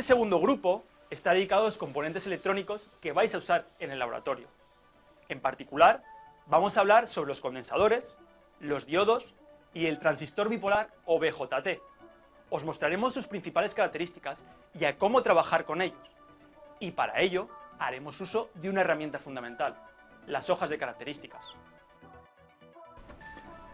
segundo grupo está dedicado a los componentes electrónicos que vais a usar en el laboratorio. En particular, vamos a hablar sobre los condensadores, los diodos y el transistor bipolar o BJT. Os mostraremos sus principales características y a cómo trabajar con ellos. Y para ello, haremos uso de una herramienta fundamental, las hojas de características.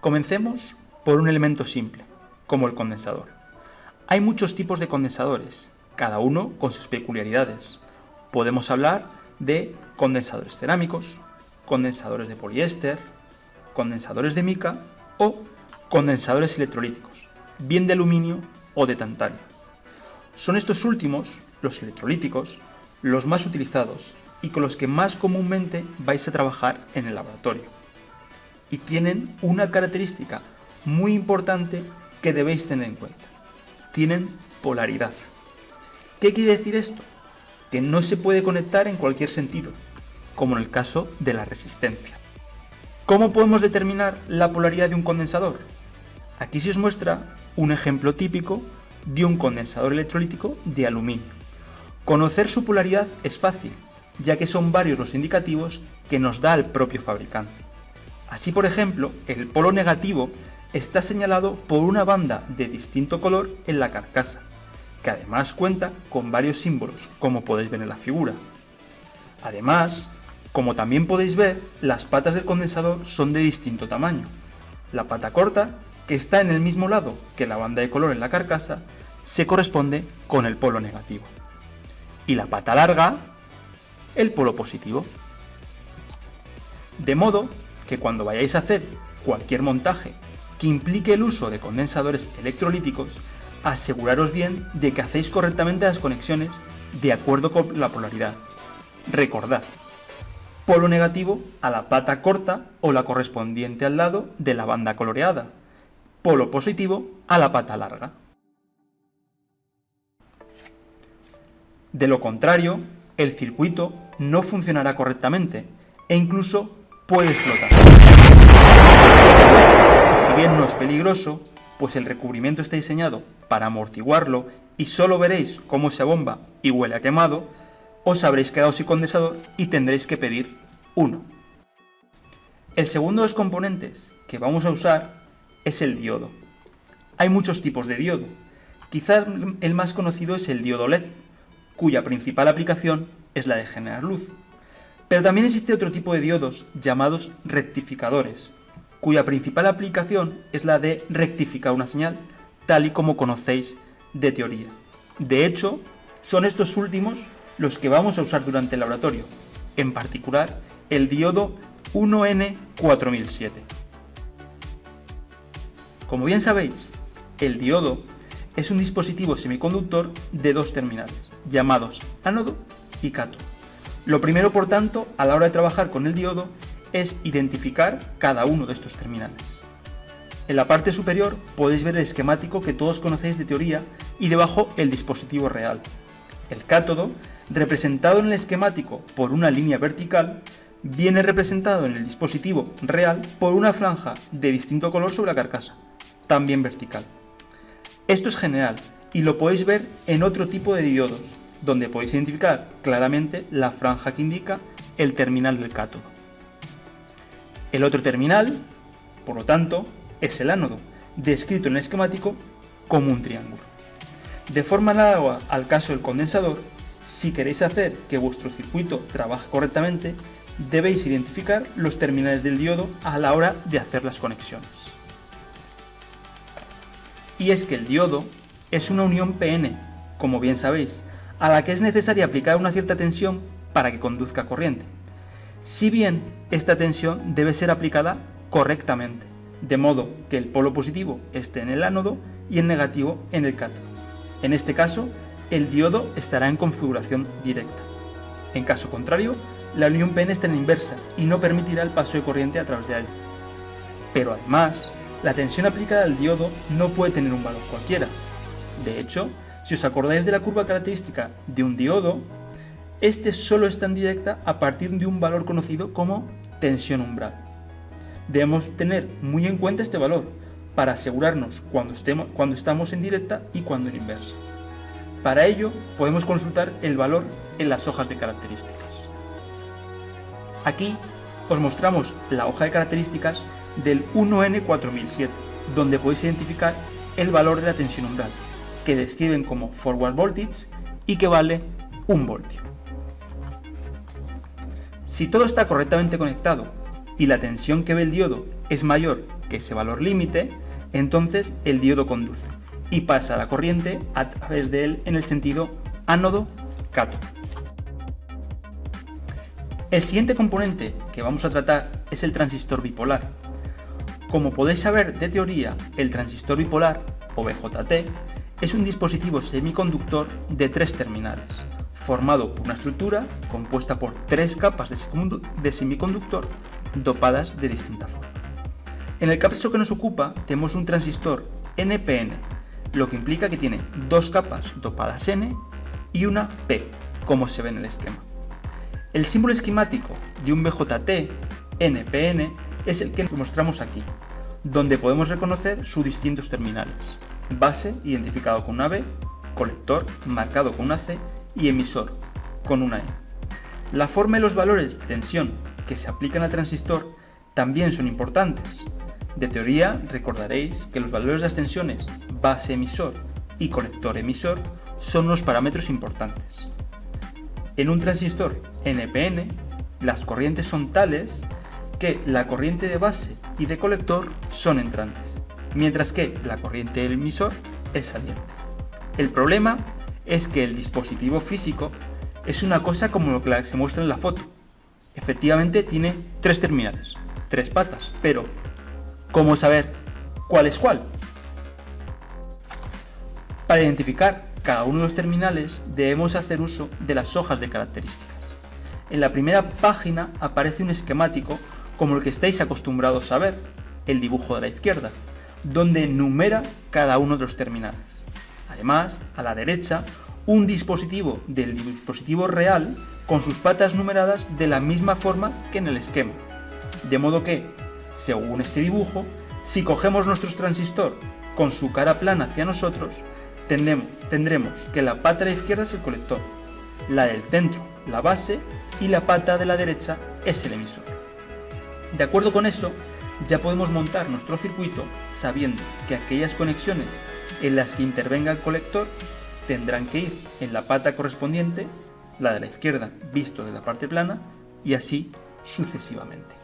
Comencemos por un elemento simple, como el condensador. Hay muchos tipos de condensadores, cada uno con sus peculiaridades. Podemos hablar de condensadores cerámicos, condensadores de poliéster, condensadores de mica o condensadores electrolíticos, bien de aluminio o de tantalio. Son estos últimos, los electrolíticos, los más utilizados y con los que más comúnmente vais a trabajar en el laboratorio. Y tienen una característica muy importante que debéis tener en cuenta. Tienen polaridad. ¿Qué quiere decir esto? Que no se puede conectar en cualquier sentido, como en el caso de la resistencia. ¿Cómo podemos determinar la polaridad de un condensador? Aquí se os muestra un ejemplo típico de un condensador electrolítico de aluminio. Conocer su polaridad es fácil, ya que son varios los indicativos que nos da el propio fabricante. Así, por ejemplo, el polo negativo está señalado por una banda de distinto color en la carcasa, que además cuenta con varios símbolos, como podéis ver en la figura. Además, como también podéis ver, las patas del condensador son de distinto tamaño. La pata corta, que está en el mismo lado que la banda de color en la carcasa, se corresponde con el polo negativo. Y la pata larga, el polo positivo. De modo que cuando vayáis a hacer cualquier montaje que implique el uso de condensadores electrolíticos, aseguraros bien de que hacéis correctamente las conexiones de acuerdo con la polaridad. Recordad, polo negativo a la pata corta o la correspondiente al lado de la banda coloreada, polo positivo a la pata larga. De lo contrario, el circuito no funcionará correctamente e incluso puede explotar. Y si bien no es peligroso, pues el recubrimiento está diseñado para amortiguarlo y solo veréis cómo se abomba y huele a quemado, os habréis quedado sin condensador y tendréis que pedir uno. El segundo de los componentes que vamos a usar es el diodo. Hay muchos tipos de diodo. Quizás el más conocido es el diodo LED, cuya principal aplicación es la de generar luz. Pero también existe otro tipo de diodos llamados rectificadores, cuya principal aplicación es la de rectificar una señal, tal y como conocéis de teoría. De hecho, son estos últimos los que vamos a usar durante el laboratorio, en particular el diodo 1N4007. Como bien sabéis, el diodo es un dispositivo semiconductor de dos terminales, llamados ánodo y cátodo. Lo primero, por tanto, a la hora de trabajar con el diodo es identificar cada uno de estos terminales. En la parte superior podéis ver el esquemático que todos conocéis de teoría y debajo el dispositivo real. El cátodo, representado en el esquemático por una línea vertical, viene representado en el dispositivo real por una franja de distinto color sobre la carcasa, también vertical. Esto es general y lo podéis ver en otro tipo de diodos, donde podéis identificar claramente la franja que indica el terminal del cátodo. El otro terminal, por lo tanto, es el ánodo, descrito en el esquemático como un triángulo. De forma análoga al caso del condensador, si queréis hacer que vuestro circuito trabaje correctamente, debéis identificar los terminales del diodo a la hora de hacer las conexiones. Y es que el diodo es una unión PN, como bien sabéis, a la que es necesaria aplicar una cierta tensión para que conduzca corriente. Si bien esta tensión debe ser aplicada correctamente, de modo que el polo positivo esté en el ánodo y el negativo en el cátodo. En este caso, el diodo estará en configuración directa. En caso contrario, la unión PN está en la inversa y no permitirá el paso de corriente a través de ella. Pero además, la tensión aplicada al diodo no puede tener un valor cualquiera. De hecho, si os acordáis de la curva característica de un diodo, este solo está en directa a partir de un valor conocido como tensión umbral. Debemos tener muy en cuenta este valor para asegurarnos cuando estamos en directa y cuando en inversa. Para ello podemos consultar el valor en las hojas de características. Aquí os mostramos la hoja de características del 1N4007, donde podéis identificar el valor de la tensión umbral, que describen como forward voltage y que vale 1 voltio. Si todo está correctamente conectado y la tensión que ve el diodo es mayor que ese valor límite, entonces el diodo conduce y pasa la corriente a través de él en el sentido ánodo-cátodo. El siguiente componente que vamos a tratar es el transistor bipolar. Como podéis saber de teoría, el transistor bipolar, o BJT, es un dispositivo semiconductor de 3 terminales, formado por una estructura compuesta por 3 capas de semiconductor dopadas de distinta forma. En el caso que nos ocupa, tenemos un transistor NPN, lo que implica que tiene 2 capas dopadas N y una P, como se ve en el esquema. El símbolo esquemático de un BJT NPN es el que mostramos aquí, donde podemos reconocer sus distintos terminales: base, identificado con una B, colector, marcado con una C, y emisor, con una E. La forma y los valores de tensión que se aplican al transistor también son importantes. De teoría, recordaréis que los valores de las tensiones base-emisor y colector-emisor son unos parámetros importantes. En un transistor NPN, las corrientes son tales que la corriente de base y de colector son entrantes, mientras que la corriente del emisor es saliente. El problema es que el dispositivo físico es una cosa como lo que se muestra en la foto. Efectivamente tiene 3 terminales, 3 patas, pero ¿cómo saber cuál es cuál? Para identificar cada uno de los terminales debemos hacer uso de las hojas de características. En la primera página aparece un esquemático como el que estáis acostumbrados a ver, el dibujo de la izquierda, donde enumera cada uno de los terminales. Además, a la derecha, un dispositivo del dispositivo real con sus patas numeradas de la misma forma que en el esquema. De modo que, según este dibujo, si cogemos nuestro transistor con su cara plana hacia nosotros, tendremos que la pata de la izquierda es el colector, la del centro la base y la pata de la derecha es el emisor. De acuerdo con eso, ya podemos montar nuestro circuito sabiendo que aquellas conexiones en las que intervenga el colector tendrán que ir en la pata correspondiente, la de la izquierda visto de la parte plana, y así sucesivamente.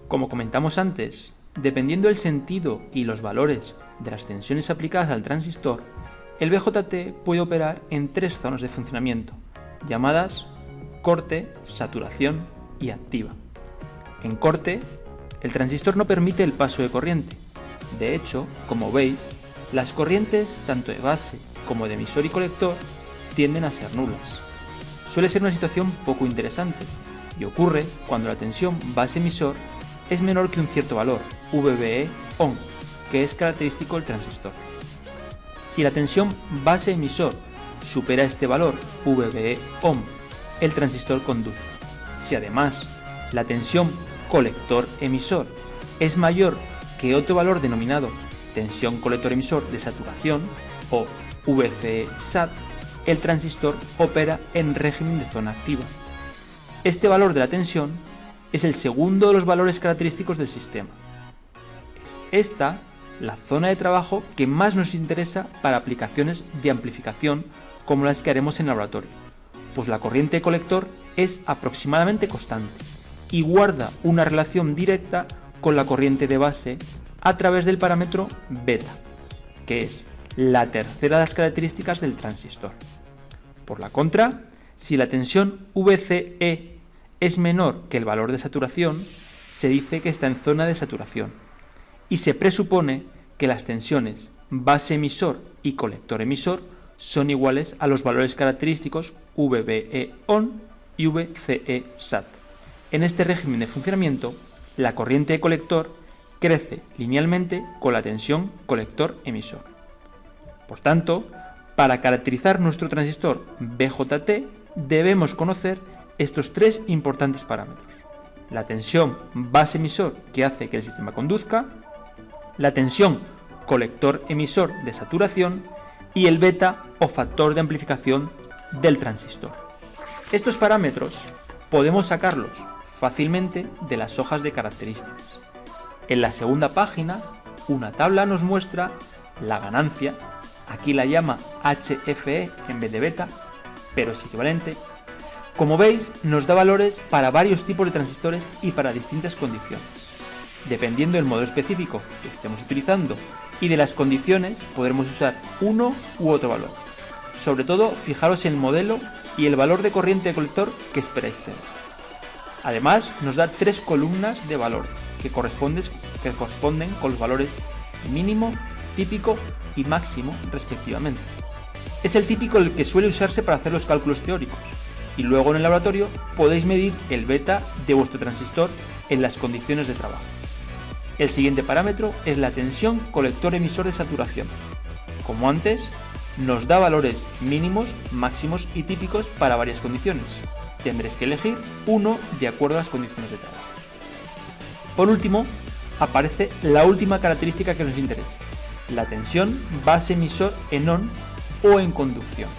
Como comentamos antes, dependiendo del sentido y los valores de las tensiones aplicadas al transistor, el BJT puede operar en 3 zonas de funcionamiento, llamadas corte, saturación y activa. En corte, el transistor no permite el paso de corriente. De hecho, como veis, las corrientes tanto de base como de emisor y colector tienden a ser nulas. Suele ser una situación poco interesante y ocurre cuando la tensión base-emisor es menor que un cierto valor, VBE-ON, que es característico del transistor. Si la tensión base-emisor supera este valor, VBE-ON, el transistor conduce. Si además la tensión colector-emisor es mayor que otro valor denominado tensión colector-emisor de saturación, o VCE-SAT, el transistor opera en régimen de zona activa. Este valor de la tensión es el segundo de los valores característicos del sistema. Es esta la zona de trabajo que más nos interesa para aplicaciones de amplificación como las que haremos en laboratorio, pues la corriente de colector es aproximadamente constante y guarda una relación directa con la corriente de base a través del parámetro beta, que es la tercera de las características del transistor. Por la contra, si la tensión VCE es menor que el valor de saturación, se dice que está en zona de saturación, y se presupone que las tensiones base-emisor y colector-emisor son iguales a los valores característicos VBE-ON y VCE-SAT. En este régimen de funcionamiento, la corriente de colector crece linealmente con la tensión colector-emisor. Por tanto, para caracterizar nuestro transistor BJT debemos conocer estos 3 importantes parámetros: la tensión base-emisor que hace que el sistema conduzca, la tensión colector-emisor de saturación y el beta o factor de amplificación del transistor. Estos parámetros podemos sacarlos fácilmente de las hojas de características. En la segunda página, una tabla nos muestra la ganancia, aquí la llama HFE en vez de beta, pero es equivalente. Como veis, nos da valores para varios tipos de transistores y para distintas condiciones. Dependiendo del modelo específico que estemos utilizando y de las condiciones, podremos usar uno u otro valor. Sobre todo, fijaros en el modelo y el valor de corriente de colector que esperáis tener. Además, nos da 3 columnas de valores que corresponden con los valores mínimo, típico y máximo respectivamente. Es el típico el que suele usarse para hacer los cálculos teóricos, y luego en el laboratorio podéis medir el beta de vuestro transistor en las condiciones de trabajo. El siguiente parámetro es la tensión colector-emisor de saturación. Como antes, nos da valores mínimos, máximos y típicos para varias condiciones. Tendréis que elegir uno de acuerdo a las condiciones de trabajo. Por último, aparece la última característica que nos interesa, la tensión base-emisor en on o en conducción,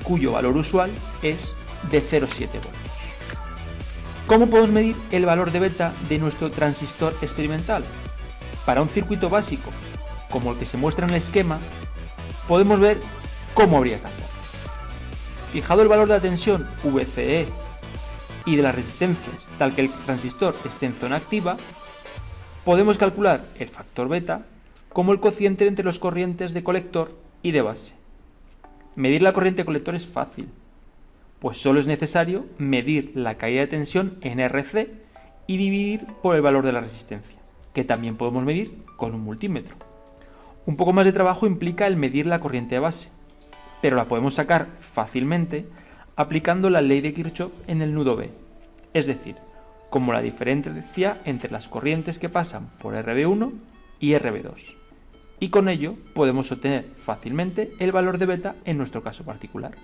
cuyo valor usual es de 0,7 voltios. ¿Cómo podemos medir el valor de beta de nuestro transistor experimental? Para un circuito básico, como el que se muestra en el esquema, podemos ver cómo habría que hacerlo. Fijado el valor de la tensión VCE y de las resistencias, tal que el transistor esté en zona activa, podemos calcular el factor beta como el cociente entre los corrientes de colector y de base. Medir la corriente de colector es fácil, pues solo es necesario medir la caída de tensión en RC y dividir por el valor de la resistencia, que también podemos medir con un multímetro. Un poco más de trabajo implica el medir la corriente de base, pero la podemos sacar fácilmente aplicando la ley de Kirchhoff en el nudo B, es decir, como la diferencia entre las corrientes que pasan por RB1 y RB2. Y con ello podemos obtener fácilmente el valor de beta en nuestro caso particular.